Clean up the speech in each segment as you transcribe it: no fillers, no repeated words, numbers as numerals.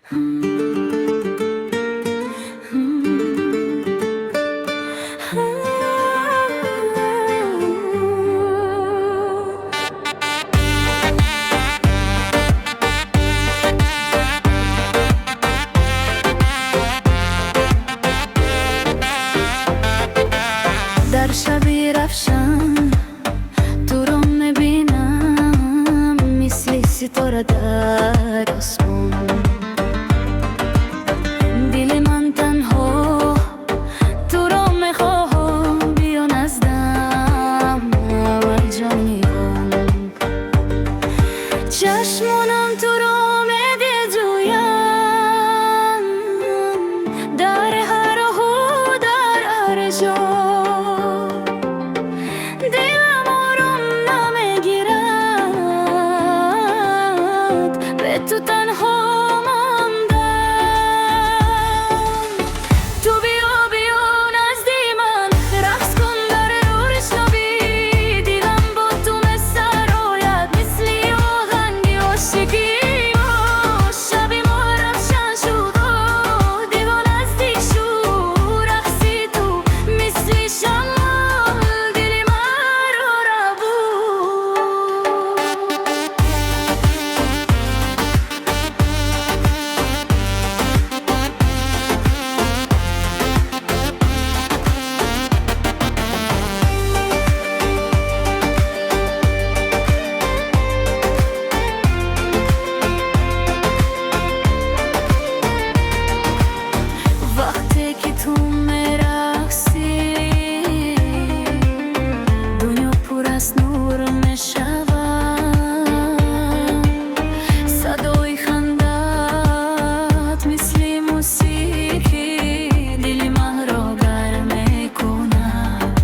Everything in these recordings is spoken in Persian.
در شبی رفشان تو رو میبینم مثل ستاره در آسمان. دل من تنها تو رو میخوام، بیا نزدم و جان میگم. چشمونم تو رو میده جویم، در هر هو در هر جا. دلم آروم نمیگیرد، به تو تنها ماندم. تو بیا بیا نزدی من، رقص کن در روشنبی. دیدم با تو مسرایت مثلی آهنگی عاشقی. شبی ما روشن شد و دیوان نزدیک شد، رقصی تو مثلی شمال دل من رو ربود. وقتی که تو میرقصی دنیا پر از نور میشود. صدای خندت مثل موسیقی دل من را گرم میکند.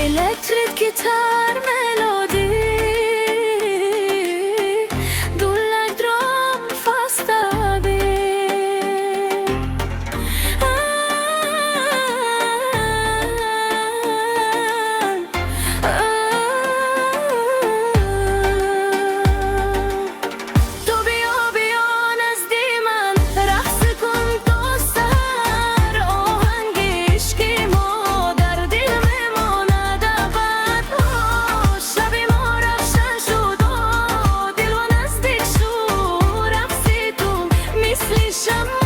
Electric guitar melody, du like drum fasta beat. تو بیا بیا نزدی من، رقص کن تا سحر. آهنگ عشقی ما در دل میماند ابد. شبی ما روشن شد و دل و نزدیک شد، رقصی تو مثل شمع